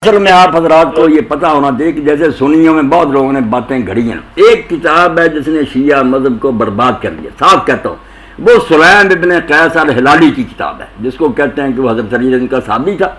اصل میں آپ حضرات کو یہ پتہ ہونا چاہیے کہ جیسے سنیوں میں بہت لوگوں نے باتیں گھڑی ہیں. ایک کتاب ہے جس نے شیعہ مذہب کو برباد کر دیا, صاف کہتا ہوں, وہ سلیم ابن قیس الہلالی کی کتاب ہے, جس کو کہتے ہیں کہ وہ حضرت علی ان کا صحابی تھا.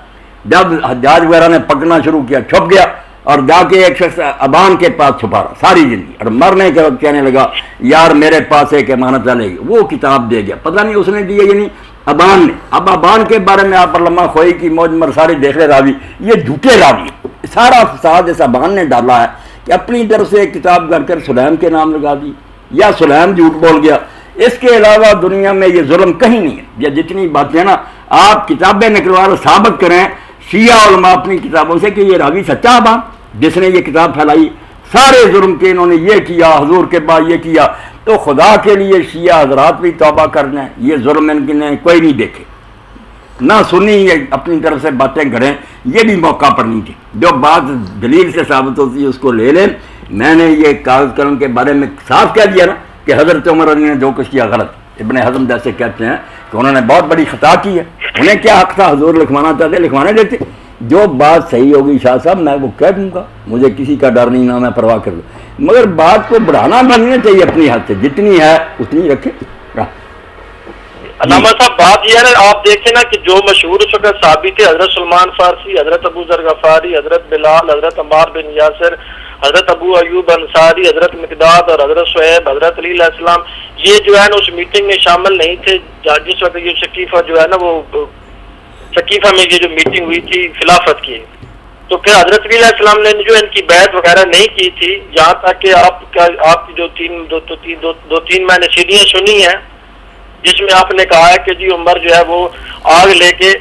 جب حجاج وغیرہ نے پکڑنا شروع کیا, چھپ گیا اور جا کے ایک شخص ابان کے پاس چھپا رہا ساری زندگی, اور مرنے کے وقت کہنے لگا یار میرے پاس ایک امانت لے گی, وہ کتاب دے گیا. پتہ نہیں اس نے دی ہے یا نہیں, ابان نے. اب ابان کے بارے میں آپ علامہ خوئی کی موج مرساری دیکھ رہے راوی, یہ جھوٹے راوی, سارا فساد اس ابان نے ڈالا ہے کہ اپنی طرف سے ایک کتاب کر کر سلیم کے نام لگا دی, یا سلیم جھوٹ بول گیا. اس کے علاوہ دنیا میں یہ ظلم کہیں نہیں ہے. یہ جتنی باتیں نا آپ کتابیں نکلوا کر ثابت کریں شیعہ علماء اپنی کتابوں سے کہ یہ راوی سچا ابان جس نے یہ کتاب پھیلائی, سارے ظلم کے انہوں نے یہ کیا, حضور کے بعد یہ کیا. تو خدا کے لیے شیعہ حضرات بھی توبہ کر دیں, یہ ظلم ان کی کوئی نہیں دیکھے, نہ سنی یہ اپنی طرف سے باتیں گھڑیں, یہ بھی موقع پر نہیں تھی. جو بات دلیل سے ثابت ہوتی ہے اس کو لے لیں. میں نے یہ کاغذ قلم کے بارے میں صاف کہہ دیا نا کہ حضرت عمر علی نے جو کچھ کیا غلط. ابن حزم جیسے کہتے ہیں کہ انہوں نے بہت بڑی خطا کی ہے, انہیں کیا حق تھا, حضور لکھوانا چاہتے لکھوانے دیتے. جو بات صحیح ہوگی شاہ صاحب میں وہ کہہ دوں گا, مجھے کسی کا ڈر نہیں, نہ میں پرواہ کر دوں, مگر بات کو بڑھانا بننا چاہیے اپنی حد سے, جتنی ہے اتنی رکھے. علامہ صاحب بات یہ ہے آپ دیکھیں نا کہ جو مشہور اس وقت صحابی تھے, حضرت سلمان فارسی, حضرت ابو ذر غفاری, حضرت بلال, حضرت عمار بن یاسر, حضرت ابو ایوب انصاری, حضرت مقداد اور حضرت شعیب, حضرت علی علیہ السلام, یہ جو ہے نا اس میٹنگ میں شامل نہیں تھے جس وقت یہ شکیفہ جو ہے نا وہ شکیفہ میں یہ جو میٹنگ ہوئی تھی خلافت کی. تو پھر حضرت علی علیہ السلام نے جو ان کی بیعت وغیرہ نہیں کی تھی, یہاں تک کہ آپ کی جو دو تین میں نے سیڑھیاں سنی ہیں جس میں آپ نے کہا ہے کہ جی عمر جو ہے وہ آگ لے کے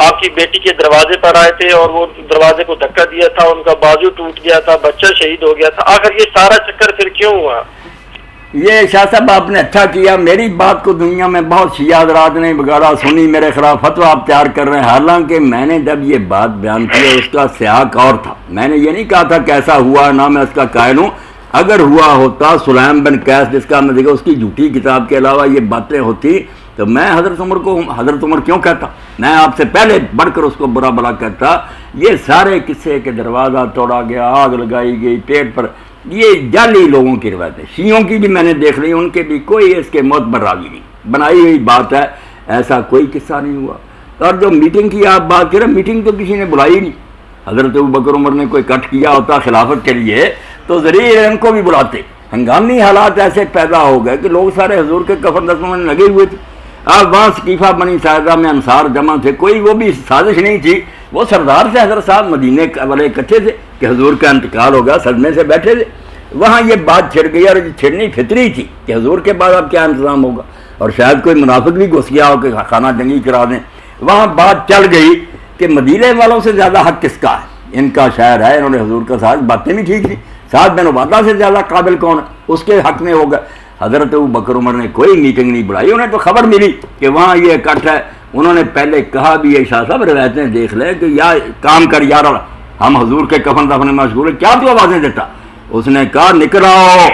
آپ کی بیٹی کے دروازے پر آئے تھے اور وہ دروازے کو دھکا دیا تھا, ان کا بازو ٹوٹ گیا تھا, بچہ شہید ہو گیا تھا. آخر یہ سارا چکر پھر کیوں ہوا؟ یہ شاہ صاحب آپ نے اچھا کیا, میری بات کو دنیا میں بہت شیعہ حضرات نے بگاڑا, سنی میرے خلاف فتویٰ آپ تیار کر رہے ہیں. حالانکہ میں نے جب یہ بات بیان کی اس کا سیاق اور تھا, میں نے یہ نہیں کہا تھا کیسا ہوا, نہ میں اس کا قائل ہوں. اگر ہوا ہوتا سلیم بن قیس جس کا میں دیکھا اس کی جھوٹی کتاب کے علاوہ یہ باتیں ہوتی تو میں حضرت عمر کو حضرت عمر کیوں کہتا, میں آپ سے پہلے بڑھ کر اس کو برا بلا کہتا. یہ سارے قصے کے دروازہ توڑا گیا, آگ لگائی گئی پیٹ پر, یہ جعلی لوگوں کی روایت ہے. شیعوں کی بھی میں نے دیکھ لی, ان کے بھی کوئی اس کے معتبر راوی نہیں, بنائی ہوئی بات ہے, ایسا کوئی قصہ نہیں ہوا. اور جو میٹنگ کی آپ بات کریں, میٹنگ تو کسی نے بلائی نہیں. حضرت ابوبکر عمر نے کوئی کٹ کیا ہوتا خلافت کے لیے تو ضرور ان کو بھی بلاتے. ہنگامی حالات ایسے پیدا ہو گئے کہ لوگ سارے حضور کے کفن دفن میں لگے ہوئے تھے. اب وہاں ثقیفہ بنی ساعدہ میں انصار جمع تھے, کوئی وہ بھی سازش نہیں تھی, وہ سردار سے حضرت صاحب مدینے والے اکٹھے تھے کہ حضور کا انتقال ہوگا, صدمے سے بیٹھے تھے. وہاں یہ بات چھڑ گئی اور چھڑنی فطری تھی کہ حضور کے بعد اب کیا انتظام ہوگا, اور شاید کوئی منافق بھی گھس گیا ہو کہ خانہ جنگی کرا دیں. وہاں بات چل گئی کہ مدینے والوں سے زیادہ حق کس کا ہے, ان کا شاعر ہے, انہوں نے حضور کا ساتھ, باتیں بھی ٹھیک تھیں, ساتھ بن عبادہ سے زیادہ قابل کون ہے, اس کے حق میں ہوگا. حضرت ابوبکر عمر نے کوئی میٹنگ نہیں بلائی, انہیں تو خبر ملی کہ وہاں یہ اکٹھ ہے. انہوں نے پہلے کہا بھی یہ شاہ صاحب روایتیں دیکھ لیں کہ یا کام کر یار, ہم حضور کے کفن دفن میں مشغول ہیں, کیا تو آوازیں دیتا. اس نے کہا نکل آؤ,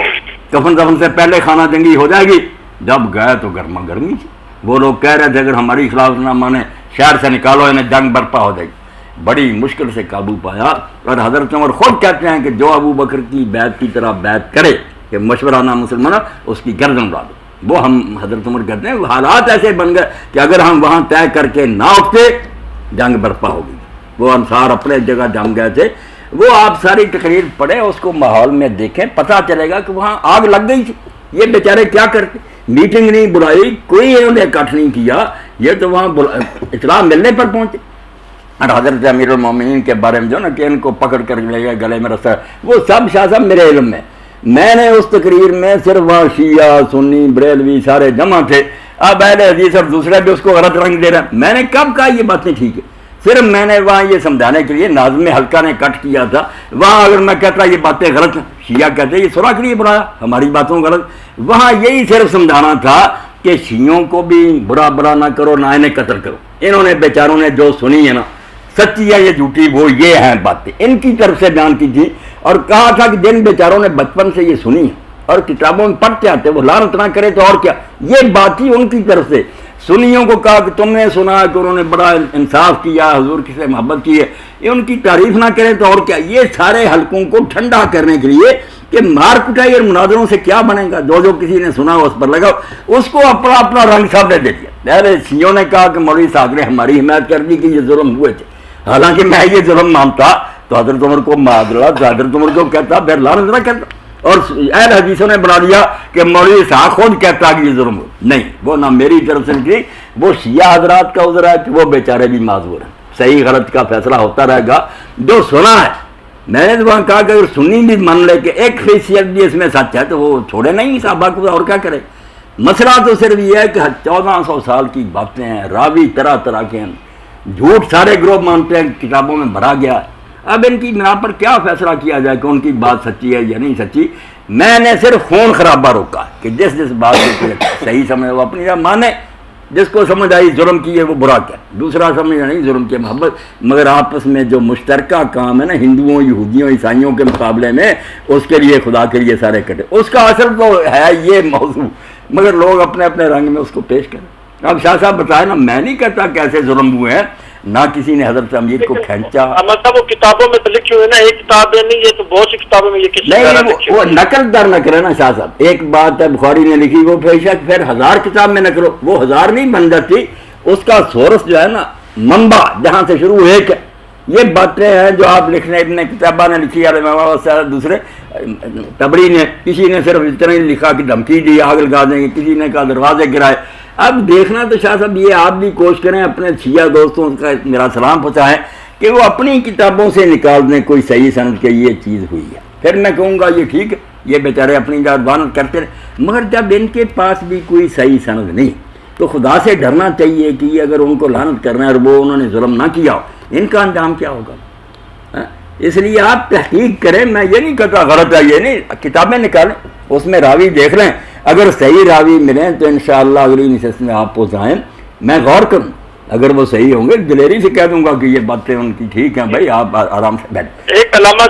کفن دفن سے پہلے خانہ جنگی ہو جائے گی. جب گئے تو گرما گرمی تھی, وہ لوگ کہہ رہے تھے اگر ہماری خلاف نہ مانے شہر سے نکالو, انہیں جنگ برپا ہو جائے گی. بڑی مشکل سے قابو پایا. اور حضرت عمر خود کہتے ہیں کہ جو ابو بکر کی بیعت کی طرح بیعت کرے کہ مشورانہ مسلمان, اس کی گردن اڑا دو. وہ ہم حضرت عمر کہتے ہیں حالات ایسے بن گئے کہ اگر ہم وہاں طے کر کے نہ اٹھتے جنگ برپا ہوگی. وہ انصار اپنے جگہ جم گئے تھے. وہ آپ ساری تقریر پڑھیں, اس کو ماحول میں دیکھیں, پتہ چلے گا کہ وہاں آگ لگ گئی تھی. یہ بیچارے کیا کرتے, میٹنگ نہیں بلائی, کوئی انہوں نے اکٹھ نہیں کیا, یہ تو وہاں اطلاع ملنے پر پہنچے. اور حضرت امیر المومنین کے بارے میں جو نا کہ ان کو پکڑ کر لے گئے گلے میں رسا, وہ سب شاہ صاحب میرے علم میں. میں نے اس تقریر میں صرف وہاں شیعہ سنی بریلوی سارے جمع تھے, اب اہل حدیث اور دوسرے بھی اس کو غلط رنگ دے رہے ہیں. میں نے کب کہا یہ باتیں ٹھیک ہے, صرف میں نے وہاں یہ سمجھانے کے لیے ناظم حلقہ نے کٹ کیا تھا. وہاں اگر میں کہتا یہ باتیں غلط ہیں, شیعہ کہتے یہ سنا کے لیے بنایا, ہماری باتوں غلط. وہاں یہی صرف سمجھانا تھا کہ شیعوں کو بھی برا برا نہ کرو, نہ انہیں قتل کرو. انہوں نے بیچاروں نے جو سنی ہے نا, سچی ہے یہ جھوٹی, وہ یہ ہیں باتیں ان کی طرف سے بیان کی تھی. اور کہا تھا کہ جن بیچاروں نے بچپن سے یہ سنی ہے اور کتابوں میں پڑھتے آتے, وہ لعنت نہ کرے تو اور کیا. یہ بات ہی ان کی طرف سے. سنیوں کو کہا کہ تم نے سنا کہ انہوں نے بڑا انصاف کیا، حضور کی سے محبت کی ہے، یہ ان کی تعریف نہ کریں تو اور کیا. یہ سارے حلقوں کو ٹھنڈا کرنے کے لیے کہ مار کٹائی اور مناظروں سے کیا بنے گا، جو کسی نے سنا اس پر لگا، اس کو اپنا اپنا رنگ سب نے دے دیا. پہلے شیعوں نے کہا کہ مولوی صاحب نے ہماری حمایت کر دی کہ یہ ظلم ہوئے تھے، حالانکہ میں یہ ظلم مانتا تو حضرت عمر کو معذرہ، حضرت عمر کو کہتا پھر لعنت نہ کرتا. اور اہل حدیثوں نے بنا دیا کہ مولوی صاحب خود کہتا کہ یہ ظلم ہو. نہیں، وہ نہ میری طرف سے نکلی، وہ شیعہ حضرات کا عذر ہے کہ وہ بیچارے بھی معذور ہیں. صحیح غلط کا فیصلہ ہوتا رہے گا. جو سنا ہے میں نے تو وہاں کہا کہ اگر سنی بھی مان لے کہ ایک حیثیت بھی اس میں سچ ہے تو وہ چھوڑے نہیں صحابہ کو، اور کیا کرے. مسئلہ تو صرف یہ ہے کہ 1400 سال کی باتیں ہیں، راوی طرح طرح کے ہیں، جھوٹ سارے گروہ مانتے ہیں، کتابوں میں بھرا گیا ہے. اب ان کی بنا پر کیا فیصلہ کیا جائے کہ ان کی بات سچی ہے یا نہیں سچی. میں نے صرف خون خرابہ روکا کہ جس جس بات کو صحیح سمجھے وہ اپنی جگہ مانے، جس کو سمجھ آئی ظلم کی ہے وہ برا کیا، دوسرا سمجھ نہیں ظلم کی محبت. مگر آپس میں جو مشترکہ کام ہے نا ہندوؤں، یہودیوں، عیسائیوں کے مقابلے میں، اس کے لیے خدا کے لیے سارے کٹے. اس کا اصل تو ہے یہ موضوع، مگر لوگ اپنے اپنے رنگ میں اس کو پیش کریں. اب شاہ صاحب بتائیں نا، میں نہیں کہتا کیسے ظلم ہوئے ہیں، نہ کسی نے حضرت امیر کو کھینچا. وہ کتابوں میں تو لکھے ہوئے نا، ایک کتاب نہیں، یہ تو بہت سی کتابوں میں یہ کسی نہیں، وہ نقل در نہ کرے نا شاہ صاحب. ایک بات ہے بخاری نے لکھی، وہ بے شک پھر 1000 کتاب میں نقل ہو، وہ 1000 نہیں بن جاتی. اس کا سورس جو ہے نا، منبع جہاں سے شروع ایک ہے. یہ باتیں ہیں جو آپ لکھنے ابن کتابہ نے لکھی ہے، دوسرے تبری نے، کسی نے صرف اتنا ہی لکھا کہ دھمکی دی آگ لگا دیں گے، کسی نے کہا دروازے گرائے. اب دیکھنا تو شاہ صاحب یہ آپ بھی کوشش کریں، اپنے شیعہ دوستوں کا میرا سلام پہنچائیں کہ وہ اپنی کتابوں سے نکال دیں کوئی صحیح سند کہ یہ چیز ہوئی ہے. پھر میں کہوں گا یہ ٹھیک ہے، یہ بیچارے اپنی جات بانت کرتے رہے. مگر جب ان کے پاس بھی کوئی صحیح سند نہیں تو خدا سے ڈرنا چاہیے کہ یہ اگر ان کو لعنت کرنا ہے اور وہ انہوں نے ظلم نہ کیا ہو، ان کا انجام کیا ہوگا. اس لیے آپ تحقیق کریں. میں یہ نہیں کہتا غلط ہے، یہ نہیں، کتابیں نکالیں، اس میں راوی دیکھ لیں، اگر صحیح راوی ملیں تو انشاءاللہ اگلی نشست میں آپ پہنچائیں، میں غور کروں. اگر وہ صحیح ہوں گے دلیری سے کہہ دوں گا کہ یہ باتیں ان کی ٹھیک ہیں، بھائی آپ آرام سے بیٹھیں. ایک علامہ